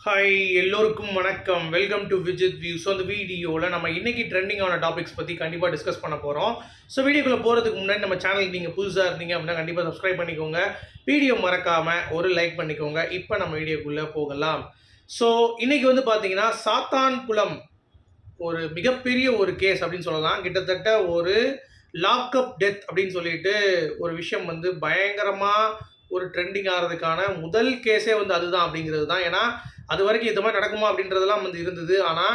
Hi எல்லோருக்கும் வணக்கம். Welcome to Vijith view. So அந்த வீடியோவில் நம்ம இன்றைக்கி ட்ரெண்டிங்கான டாபிக்ஸ் பற்றி கண்டிப்பாக டிஸ்கஸ் பண்ண போகிறோம். ஸோ வீடியோக்குள்ளே போகிறதுக்கு முன்னாடி நம்ம சேனலுக்கு நீங்கள் புதுசாக இருந்தீங்க அப்படின்னா கண்டிப்பாக சப்ஸ்கிரைப் பண்ணிக்கோங்க. வீடியோ மறக்காமல் ஒரு லைக் பண்ணிக்கோங்க. இப்போ நம்ம வீடியோக்குள்ளே போகலாம். ஸோ இன்றைக்கி வந்து பார்த்தீங்கன்னா சாத்தான்குளம் ஒரு மிகப்பெரிய ஒரு கேஸ் அப்படின்னு சொல்லலாம். கிட்டத்தட்ட ஒரு லாக்அப் டெத் அப்படின்னு சொல்லிட்டு ஒரு விஷயம் வந்து பயங்கரமாக ஒரு ட்ரெண்டிங் ஆகிறதுக்கான முதல் கேஸே வந்து அதுதான் அப்படிங்கிறது தான். ஏன்னா அது வரைக்கும் இது மாதிரி நடக்குமா அப்படின்றதெல்லாம் வந்து இருந்தது. ஆனால்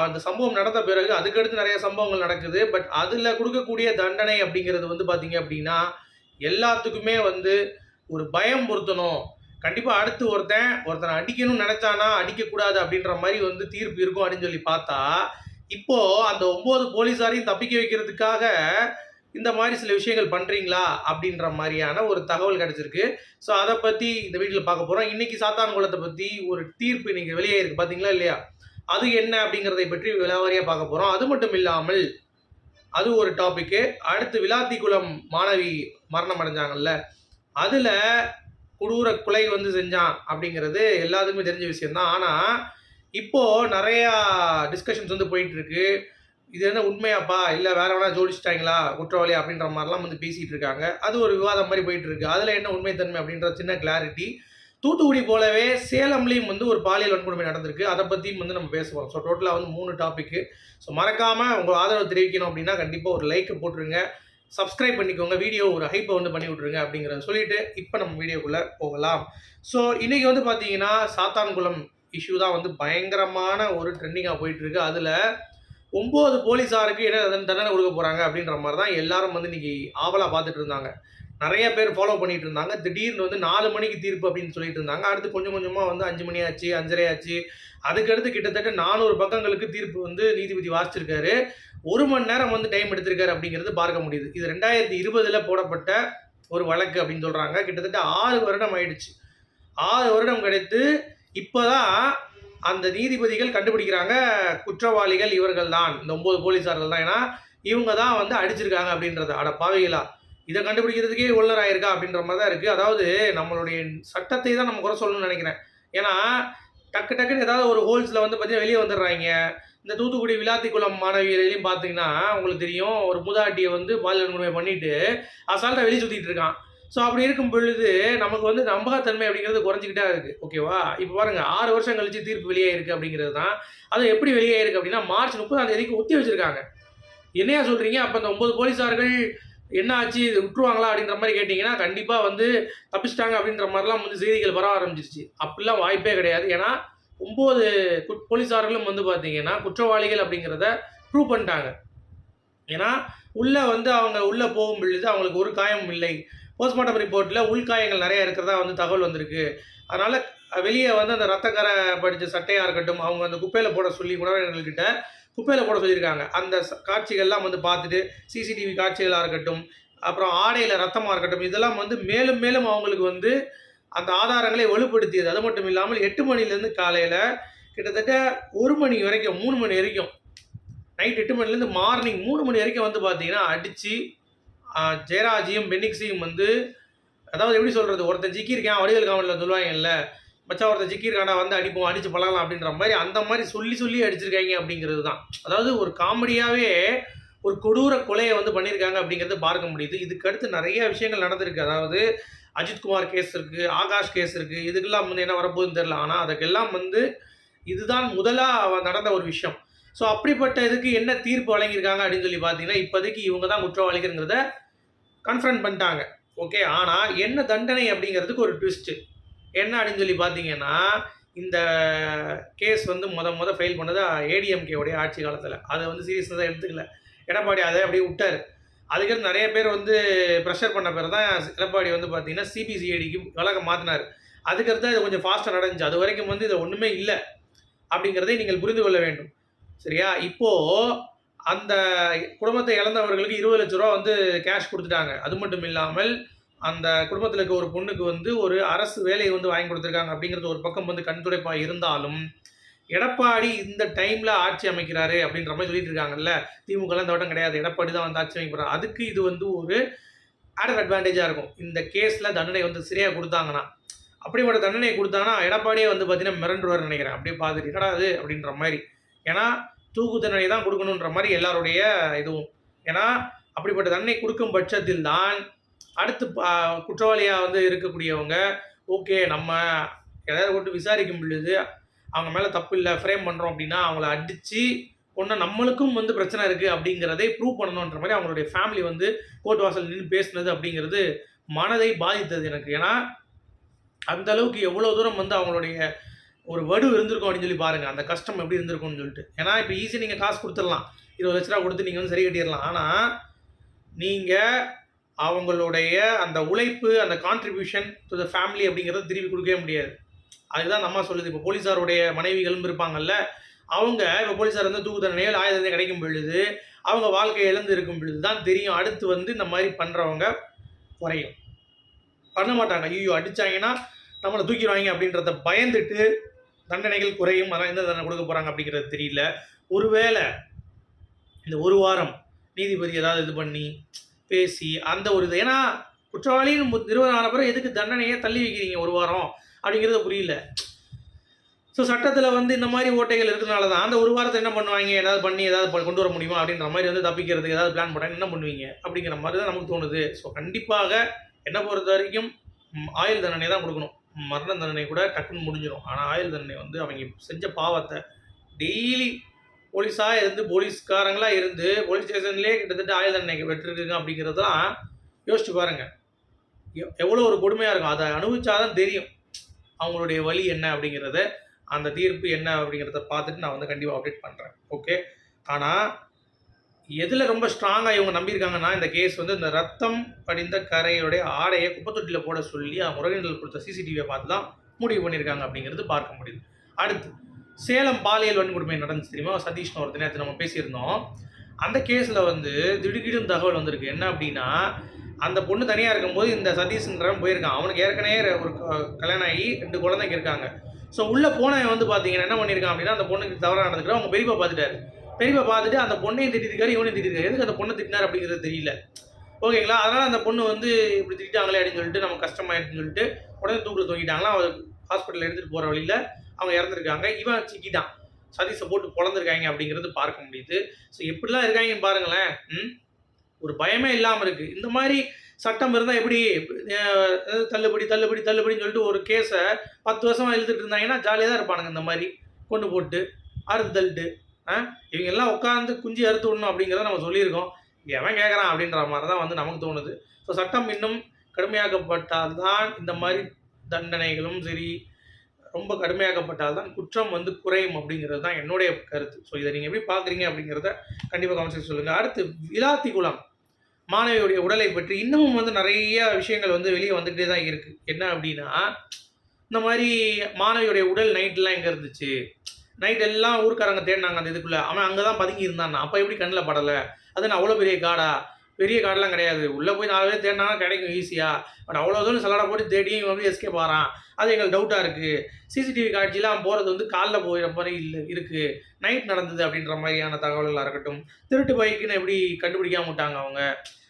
அந்த சம்பவம் நடந்த பிறகு அதுக்கடுத்து நிறைய சம்பவங்கள் நடக்குது. பட் அதில் கொடுக்கக்கூடிய தண்டனை அப்படிங்கிறது வந்து பார்த்தீங்க அப்படின்னா எல்லாத்துக்குமே வந்து ஒரு பயம் பொருத்தணும். கண்டிப்பாக அடுத்து ஒருத்தனை அடிக்கணும்னு நினைச்சானா அடிக்கக்கூடாது அப்படின்ற மாதிரி வந்து தீர்ப்பு இருக்கும் அப்படின்னு சொல்லி பார்த்தா, இப்போ அந்த 9 போலீஸாரையும் தப்பிக்க வைக்கிறதுக்காக இந்த மாதிரி சில விஷயங்கள் பண்ணுறீங்களா அப்படின்ற மாதிரியான ஒரு தகவல் கிடைச்சிருக்கு. ஸோ அதை பற்றி இந்த வீடியோவில் பார்க்க போகிறோம். இன்றைக்கி சாத்தான்குளத்தை பற்றி ஒரு தீர்ப்பு இன்னைக்கு வெளியே இருக்குது பார்த்தீங்களா இல்லையா? அது என்ன அப்படிங்கிறதை பற்றி விலாவாரியாக பார்க்க போகிறோம். அது மட்டும் இல்லாமல் அது ஒரு டாப்பிக்கு. அடுத்து விளாத்திக்குளம் மாணவி மரணம் அடைஞ்சாங்கல்ல, அதில் கொடூர கொலை வந்து செஞ்சான் அப்படிங்கிறது எல்லாத்துக்குமே தெரிஞ்ச விஷயம்தான். ஆனால் இப்போது நிறையா டிஸ்கஷன்ஸ் வந்து போயிட்டுருக்கு. இது என்ன உண்மையாப்பா இல்லை வேற வேணா ஜோடிச்சிட்டாங்களா குற்றவாளி அப்படின்ற மாதிரிலாம் வந்து பேசிகிட்டு இருக்காங்க. அது ஒரு விவாதம் மாதிரி போயிட்டு இருக்கு. அதில் என்ன உண்மைத்தன்மை அப்படின்ற சின்ன கிளாரிட்டி. தூத்துக்குடி போலவே சேலம்லேயும் வந்து ஒரு பாலியல் வன்கொடுமை நடந்திருக்கு. அதை பற்றியும் வந்து நம்ம பேசுவோம். ஸோ டோட்டலாக வந்து 3 டாப்பிக்கு. ஸோ மறக்காமல் உங்கள் ஆதரவு தெரிவிக்கணும் அப்படின்னா கண்டிப்பாக ஒரு லைக்கை போட்டுருங்க, சப்ஸ்கிரைப் பண்ணிக்கோங்க, வீடியோ ஒரு ஹைப்பை வந்து பண்ணி விட்ருங்க அப்படிங்கிறத சொல்லிட்டு இப்போ நம்ம வீடியோக்குள்ளே போகலாம். ஸோ இன்றைக்கி வந்து பார்த்தீங்கன்னா சாத்தான்குளம் இஷ்யூ தான் வந்து பயங்கரமான ஒரு ட்ரெண்டிங்காக போயிட்டுருக்கு. அதில் 9 போலீஸாருக்கு என்ன தண்டனை கொடுக்க போகிறாங்க அப்படின்ற மாதிரி தான் எல்லாரும் வந்து இன்றைக்கி ஆவலாக பார்த்துட்டு இருந்தாங்க. நிறைய பேர் ஃபாலோ பண்ணிட்டு இருந்தாங்க. திடீர்னு வந்து 4 மணிக்கு தீர்ப்பு அப்படின்னு சொல்லிட்டு இருந்தாங்க. அடுத்து கொஞ்சம் கொஞ்சமாக வந்து 5 மணி ஆச்சு, 5:30 ஆச்சு. அதுக்கடுத்து கிட்டத்தட்ட 400 பக்கங்களுக்கு தீர்ப்பு வந்து நீதிபதி வாசிச்சிருக்காரு. 1 மணி நேரம் வந்து டைம் எடுத்திருக்காரு அப்படிங்கிறது பார்க்க முடியுது. இது 2020 போடப்பட்ட ஒரு வழக்கு அப்படின்னு சொல்கிறாங்க. கிட்டத்தட்ட 6 வருடம் ஆயிடுச்சு. 6 வருடம் கிடைத்து இப்போ தான் அந்த நீதிபதிகள் கண்டுபிடிக்கிறாங்க குற்றவாளிகள் இவர்கள் தான், இந்த 9 போலீஸார்கள் தான். ஏன்னா இவங்க தான் வந்து அடிச்சிருக்காங்க அப்படின்றது. அட பாவிகளா, இதை கண்டுபிடிக்கிறதுக்கே உள்ளர் ஆயிருக்கா அப்படின்ற மாதிரி தான் இருக்குது. அதாவது நம்மளுடைய சட்டத்தை தான் நம்ம குறை சொல்லணும்னு நினைக்கிறேன். ஏன்னா டக்குன்னு ஏதாவது ஒரு ஹோல்ஸில் வந்து பார்த்தீங்கன்னா வெளியே வந்துடுறாங்க. இந்த தூத்துக்குடி விளாத்திக்குளம் மாணவிகளையும் பார்த்தீங்கன்னா உங்களுக்கு தெரியும், ஒரு மூதாட்டியை வந்து பாலியல் வன்கொடுமை பண்ணிட்டு அசால்ட்டாக வெளியே சுற்றிட்டு இருக்கான். ஸோ அப்படி இருக்கும் பொழுது நமக்கு வந்து நம்பகத்தன்மை அப்படிங்கிறது குறைஞ்சிக்கிட்டே இருக்குது. ஓகேவா? இப்போ பாருங்கள், 6 வருஷம் கழிச்சு தீர்ப்பு வெளியே இருக்குது அப்படிங்கிறது தான். அது எப்படி வெளியே இருக்குது அப்படின்னா மார்ச் 30 ஒத்தி வச்சுருக்காங்க. என்னையா சொல்கிறீங்க? அப்போ அந்த 9 போலீஸார்கள் என்ன ஆச்சு, இது விட்டுருவாங்களா அப்படின்ற மாதிரி கேட்டிங்கன்னா கண்டிப்பாக வந்து தப்பிச்சிட்டாங்க அப்படின்ற மாதிரிலாம் வந்து செய்திகள் வர ஆரம்பிச்சிருச்சு. அப்படிலாம் வாய்ப்பே கிடையாது. ஏன்னா 9 போலீஸார்களும் வந்து பார்த்தீங்கன்னா குற்றவாளிகள் அப்படிங்கிறத ப்ரூவ் பண்ணிட்டாங்க. ஏன்னா உள்ளே வந்து அவங்க உள்ளே போகும் பொழுது அவங்களுக்கு ஒரு காயமும் இல்லை. போஸ்ட்மார்ட்டம் ரிப்போர்ட்டில் உள்காயங்கள் நிறையா இருக்கிறதா வந்து தகவல் வந்திருக்கு. அதனால் வெளியே வந்து அந்த ரத்தக்கரை படித்த சட்டையாக இருக்கட்டும், அவங்க அந்த குப்பையில் போட சொல்லி உணவினர்கள்கிட்ட குப்பையில் போட சொல்லியிருக்காங்க. அந்த காட்சிகள்லாம் வந்து பார்த்துட்டு சிசிடிவி காட்சிகளாக இருக்கட்டும், அப்புறம் ஆடையில் ரத்தமாக இருக்கட்டும், இதெல்லாம் வந்து மேலும் மேலும் அவங்களுக்கு வந்து அந்த ஆதாரங்களை வலுப்படுத்தியது. அது மட்டும் இல்லாமல் 8 மணிலேருந்து காலையில் கிட்டத்தட்ட 1 மணி வரைக்கும் 3 மணி வரைக்கும், நைட் 8 மணிலேருந்து மார்னிங் 3 மணி வரைக்கும் வந்து பார்த்தீங்கன்னா அடித்து ஜெயராஜையும் பென்னிக்ஸையும் வந்து, அதாவது எப்படி சொல்கிறது, ஒருத்தன் ஜிக்கியிருக்கான் வடிவேல் காமெடியில் சொல்லுவாங்கல்ல, மச்சான் ஒருத்தன் ஜிக்கியிருக்கானா வந்து அடிப்போம், அடித்து பழகலாம் அப்படின்ற மாதிரி அந்த மாதிரி சொல்லி அடிச்சிருக்காங்க அப்படிங்கிறது தான். அதாவது ஒரு காமெடியாகவே ஒரு கொடூர கொலையை வந்து பண்ணியிருக்காங்க அப்படிங்கிறது பார்க்க முடியுது. இதுக்கு அடுத்து நிறைய விஷயங்கள் நடந்திருக்கு. அதாவது அஜித்குமார் கேஸ் இருக்குது, ஆகாஷ் கேஸ் இருக்குது. இதுக்கெல்லாம் வந்து என்ன வரப்போகுதுன்னு தெரில. ஆனால் அதுக்கெல்லாம் வந்து இதுதான் முதலாக நடந்த ஒரு விஷயம். ஸோ அப்படிப்பட்ட இதுக்கு என்ன தீர்ப்பு வழங்கியிருக்காங்க அப்படின்னு சொல்லி பார்த்தீங்கன்னா இப்போதைக்கு இவங்க தான் குற்றவாளிகள்ங்கிறத கன்ஃபரண்ட் பண்ணிட்டாங்க. ஓகே, ஆனால் என்ன தண்டனை அப்படிங்கிறதுக்கு ஒரு ட்விஸ்ட்டு என்ன அப்படின்னு சொல்லி பார்த்தீங்கன்னா, இந்த கேஸ் வந்து ஃபைல் பண்ணது ஏடிஎம்கேவுடைய ஆட்சி காலத்தில். அதை வந்து சீரியஸாக எடுத்துக்கல எடப்பாடி, அதை அப்படியே விட்டார். அதுக்கடுத்து நிறைய பேர் வந்து ப்ரெஷர் பண்ண பேர் தான் எடப்பாடி வந்து பார்த்தீங்கன்னா சிபிசிஐடிக்கு வழக்கம் மாற்றினார். அதுக்கடுத்து இது கொஞ்சம் ஃபாஸ்ட்டாக நடந்துச்சு. அது வரைக்கும் வந்து இது ஒன்றுமே இல்லை அப்படிங்கிறதை நீங்கள் புரிந்து கொள்ள வேண்டும். சரியா? இப்போது அந்த குடும்பத்தை இழந்தவர்களுக்கு 20 லட்ச ரூபா வந்து கேஷ் கொடுத்துட்டாங்க. அது மட்டும் இல்லாமல் அந்த குடும்பத்தில் இருக்க ஒரு பொண்ணுக்கு வந்து ஒரு அரசு வேலையை வந்து வாங்கி கொடுத்துருக்காங்க அப்படிங்கிறது ஒரு பக்கம் வந்து கண்துடைப்பாக இருந்தாலும், எடப்பாடி இந்த டைமில் ஆட்சி அமைக்கிறாரு அப்படின்ற மாதிரி சொல்லிட்டு இருக்காங்கல்ல. திமுகலாம் இந்த வட்டம் கிடையாது, எடப்பாடி தான் வந்து ஆட்சி அமைக்கிறார். அதுக்கு இது வந்து ஒரு ஆடட் அட்வான்டேஜாக இருக்கும். இந்த கேஸில் தண்டனை வந்து சரியாக கொடுத்தாங்கன்னா, அப்படிப்பட்ட தண்டனை குடுத்தாங்கன்னா, எடப்பாடியே வந்து பார்த்தீங்கன்னா மிரண்டுருவாருன்னு நெனைக்கிறேன். அப்படியே பார்த்துட்டு, "என்னடா இது?" அப்படின்ற மாரி. ஏன்னா, தூக்கு தண்டனை தான் குடுக்கணுன்ற மாரி எல்லாருடைய இதுவும். ஏன்னா, அப்படிப்பட்ட தண்டனை குடுக்கும் பட்சத்தில் தான், அடுத்து குற்றவாளியா வந்து இருக்கக்கூடியவங்க, ஓகே நம்ம யாரையாவது போட்டு விசாரிக்கும் பொழுது, அவங்க மேல தப்பு இல்ல, ஃப்ரேம் பண்றோம் அப்படின்னா, அவங்கள அடிச்சு கொன்னா நம்மளுக்கும் வந்து பிரச்சனை இருக்கு அப்படிங்கிறதை ப்ரூவ் பண்ணணுன்ற மாரி அவங்களுடைய ஃபேமிலி வந்து கோர்ட் வாசல்ல நின்னு பேசினது அப்படிங்கிறது மனதை பாதித்தது எனக்கு. ஏன்னா, அந்த அளவுக்கு எவ்வளோ தூரம் வந்து அவங்களுடைய ஒரு வடு இருந்திருக்கும் அப்படின்னு சொல்லி பாருங்க. அந்த கஷ்டம் எப்படி இருந்திருக்கும்னு சொல்லிட்டு. ஏன்னா, இப்ப ஈஸியா நீங்க காசு குடுத்துறலாம். ரூ. 20,00,000 குடுத்து நீங்க வந்து சரி கட்டிறலாம். ஆனா, நீங்க அவங்களுடைய அந்த உழைப்பு, அந்த கான்ட்ரிபியூஷன் டூ த ஃபேமிலி அப்படிங்கிறத திருப்பி குடுக்கவே முடியாது. அதுதான் அந்த அம்மா சொல்லுது. இப்போ போலீஸாருடைய மனைவிகளும் இருப்பாங்கல்ல, அவங்க இப்போ போலீஸார் வந்து தூக்கு தண்டனையோ, இல்ல ஆயுள் தண்டனை கிடைக்கும் பொழுது, அவங்க வாழ்க்கைய இழந்து இருக்கும் பொழுது தான் தெரியும். அடுத்து வந்து இந்த மாரி பண்றவங்க குறையும். பண்ண மாட்டாங்க. ஐய்யயோ! அடிச்சாங்கன்னா நம்மள தூக்கிருவாய்ங்க அப்படின்றத பயந்துட்டு தண்டனைகள் குறையும். ஆனா எந்த தண்டனை குடுக்க போறாங்க அப்படிங்கிறது தெரியல. ஒருவேள இந்த 1 வாரம் நீதிபதி ஏதாவது இது பண்ணி, பேசி அந்த ஒரு இது ஏன்னா குற்றவாளின்னு நிரூபணம் ஆன பிறகு எதுக்கு தண்டனைய தள்ளி வைக்கிறீங்க 1 வாரம் அப்படிங்கிறது புரியல. ஸோ சட்டத்தில வந்து இந்த மாரி ஓட்டைகள் இருக்கிறனால தான், அந்த 1 வாரத்த என்ன பண்ணுவாய்ங்க? ஏதாவது பண்ணி ஏதாவது கொண்டு வர முடியுமா? அப்படின்ற மாரி வந்து தப்பிக்கிறதுக்கு ஏதாவது பிளான் போட்டா என்ன பண்ணுவீங்க? அப்படிங்கிற மாரி தான் நமக்கு தோணுது. ஸோ கண்டிப்பாக என்ன பொறுத்தவரைக்கும் ஆயுள் தண்டனை தான் குடுக்கணும். மரண தண்டனை கூட டக்குன்னு முடிஞ்சிரும். ஆனா ஆயுள் தண்டனை வந்து அவங்க செஞ்ச பாவத்த டெய்லி போலீஸா இருந்து, போலீஸ்காரங்களா இருந்து, போலீஸ் ஸ்டேஷன்லயே கிட்டத்தட்ட ஆயுள் தண்டனை பெற்றிருக்குங்க அப்படிங்கிறதெல்லாம் யோசிச்சு பாருங்க. எவ்வளோ ஒரு கொடுமையா இருக்கும். அத அனுபவிச்சா தான் தெரியும். அவங்களுடைய வலி என்ன அப்படிங்கிறத, அந்த தீர்ப்பு என்ன அப்படிங்கிறத பார்த்துட்டு நான் வந்து கண்டிப்பா அப்டேட் பண்றேன். ஓகே. ஆனா, எதுல ரொம்ப ஸ்ட்ராங்கா இவங்க நம்பியிருக்காங்கன்னா, இந்த கேஸ் வந்து இந்த ரத்தம் படிந்த கரையுடைய ஆடைய குப்பை தொட்டியில போட சொல்லி முறையீடுகள் கொடுத்த சிசிடிவிய பார்த்து தான் முடிவு பண்ணியிருக்காங்க அப்படிங்கிறது பார்க்க முடியுது. அடுத்து, சேலம் பாலியல் வன்கொடுமை நடந்துச்சு தெரியுமா? சதீஷ்னு ஒருத்தர் நேத்து நம்ம பேசியிருந்தோம். அந்த கேஸ்ல வந்து திடுக்கிடும் தகவல் வந்திருக்கு. என்ன அப்படின்னா, அந்த பொண்ணு தனியா இருக்கும்போது இந்த சதீஷ்ன்றவன் போயிருக்கான். அவனுக்கு ஏற்கனவே ஒரு கல்யாணம் ஆகி 2 குழந்தைங்க இருக்காங்க. ஸோ உள்ள போனவன் வந்து பார்த்தீங்கன்னா என்ன பண்ணியிருக்கான் அப்படின்னா, அந்த பொண்ணுக்கு தவறா நடந்துக்கிறான். அவங்க பெரியப்பா பார்த்துட்டாரு. பெரியப்பா பார்த்துட்டு அந்த பொண்ணையும் திட்டிருக்காரு, இவனையும் திட்டிருக்காரு. எதுக்கு அந்த பொண்ண திட்டினார் அப்படிங்கிறது தெரியல. ஓகேங்களா? அதனால அந்த பொண்ணு வந்து இப்படி திட்டிட்டாங்களே அப்படின்னு சொல்லிட்டு நமக்கு கஷ்டமாயிருச்சுன்னு சொல்லிட்டு உடனே தூக்குல தொங்கிட்டாங்களாம். அவர் ஹாஸ்பிட்டல் எடுத்துட்டு போற வழியில அவங்க இறந்துருக்காங்க. இவன் சிக்கிட்டான். சதீஷ போட்டு பொளந்துருக்காய்ங்க அப்படிங்கிறது பார்க்க முடியுது. ஸோ எப்படிலாம் இருக்காய்ங்கன்னு பாருங்களேன். ஒரு பயமே இல்லாம இருக்கு. இந்த மாரி சட்டம் இருந்தா எப்படி தள்ளுபடி, தள்ளுபடி, தள்ளுபடின்னு சொல்லிட்டு ஒரு கேஸ 10 வருஷமா இழுத்துட்டு இருந்தாங்கன்னா, ஜாலியா தான் இருப்பானுங்க இந்த மாரி. கொண்டு போட்டு, அறுத்து தள்ளிட்டு, இவங்க எல்லாம் உட்கார்ந்து குஞ்சு அறுத்து விடணும் அப்படிங்கிறத நம்ம சொல்லியிருக்கோம். எவன் கேட்கறான் அப்படின்ற மாரி தான் வந்து நமக்கு தோணுது. ஸோ சட்டம் இன்னும் கடுமையாக்கப்பட்டால் தான் இந்த மாரி தண்டனைகளும் சரி, ரொம்ப கடுமையாக்கப்பட்டால் தான் குற்றம் வந்து குறையும் அப்படிங்கிறது தான் என்னுடைய கருத்து. ஸோ இதை நீங்க எப்படி பார்க்குறீங்க அப்படிங்கிறத கண்டிப்பா கமெண்ட் செக்ஷன்ல சொல்லுங்க. அடுத்து விளாத்திக்குளம் மாணவியுடைய உடலை பற்றி இன்னமும் வந்து நிறைய விஷயங்கள் வந்து வெளியே வந்துகிட்டே தான் இருக்கு. என்ன அப்படின்னா, இந்த மாதிரி மாணவியுடைய உடல் நைட்லாம் எங்க இருந்துச்சு? நைட் எல்லாம் ஊர்க்காரங்க தேடினாங்க அந்த இதுக்குள்ள. அவன் அங்க தான் பதுங்கி இருந்தான்னா. அப்ப எப்படி கண்ணுல படல? அது என்ன அவ்வளோ பெரிய காடா? பெரிய காடுலாம் கிடையாது. உள்ள போய் 4 பேர் தேடினாங்கன்னா கிடைக்கும் ஈஸியா. பட் அவ்வளோ தூரம் சல்லடை போட்டு தேடியும் இவன் வந்து எஸ்கேப் ஆறான். அது எங்களுக்கு டவுட்டா இருக்கு. சிசிடிவி காட்சியில அவன் போறது வந்து காலைல போயிற மாரி இருக்கு. நைட் நடந்தது அப்படின்ற மாதிரியான தகவல்களா இருக்கட்டும். திருட்டு பைக்குன்னு எப்படி கண்டுபிடிக்காம விட்டாங்க அவங்க?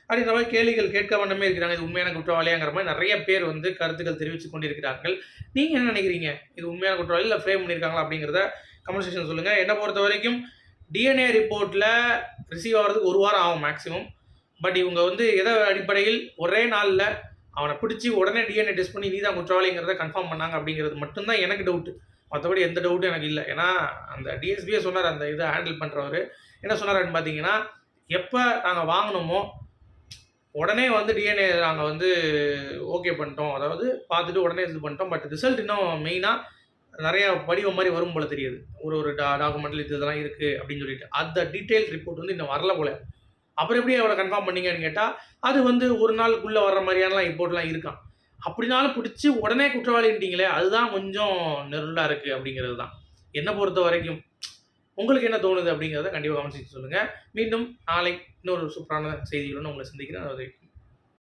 அப்படின்ற மாதிரி கேள்விகள் கேட்க வண்ணமே இருக்கிறாங்க. இது உண்மையான குற்றவாளியாங்கிற மாதிரி நிறைய பேர் வந்து கருத்துக்கள் தெரிவித்துக் கொண்டிருக்கிறார்கள். நீங்க என்ன நினைக்கிறீங்க? இது உண்மையான குற்றவாளி இல்ல ஃப்ரேம் பண்ணியிருக்காங்களா அப்படிங்கிறத கமெண்ட் செக்ஷன் சொல்லுங்க. என்ன பொறுத்த வரைக்கும் டிஎன்ஏ ரிப்போர்ட்ல ரிசீவ் ஆகிறதுக்கு 1 வாரம் ஆகும் மேக்ஸிமம். பட் இவங்க வந்து எதை அடிப்படையில் ஒரே நாள்ல அவனை பிடிச்சி உடனே டிஎன்ஏ டெஸ்ட் பண்ணி நீ தான் குற்றவாளிங்கிறத கன்ஃபார்ம் பண்ணாங்க அப்படிங்கிறது மட்டும்தான் எனக்கு டவுட். மற்றபடி எந்த டவுட்டும் எனக்கு இல்லை. ஏன்னா அந்த டிஎஸ்பியே சொன்னார், அந்த இதை ஹேண்டில் பண்ணுறவர் என்ன சொன்னார் அப்படின்னு பார்த்தீங்கன்னா, எப்போ நாங்கள் வாங்கினோமோ உடனே வந்து டிஎன்ஏ நாங்கள் வந்து ஓகே பண்ணிட்டோம். அதாவது பார்த்துட்டு உடனே இது பண்ணிட்டோம். பட் ரிசல்ட் இன்னும் மெயினாக நிறைய படிவம் மாதிரி வரும் போல தெரியுது. ஒரு டாக்குமெண்ட்ல இதெல்லாம் இருக்குது அப்படின்னு சொல்லிட்டு. அந்த டீட்டெயில் ரிப்போர்ட் வந்து இன்னும் வரல போல. அப்புறம் எப்படி அவரை கன்ஃபார்ம் பண்ணீங்கன்னு கேட்டால், அது வந்து ஒரு நாளுக்குள்ளே வர்ற மாதிரியானலாம் ரிப்போர்ட்லாம் இருக்கான். அப்படினாலும் பிடிச்சி உடனே குற்றவாளின்ட்டீங்களே, அதுதான் கொஞ்சம் நெருடா இருக்குது அப்படிங்கிறது தான். என்னை பொறுத்த வரைக்கும் உங்களுக்கு என்ன தோணுது அப்படிங்கிறத கண்டிப்பாக கமெண்ட் செக்ஷன்ல சொல்லுங்கள். மீண்டும் நாளை இன்னொரு சூப்பரான செய்திகளுடன் உங்களை சந்திக்கிறேன்.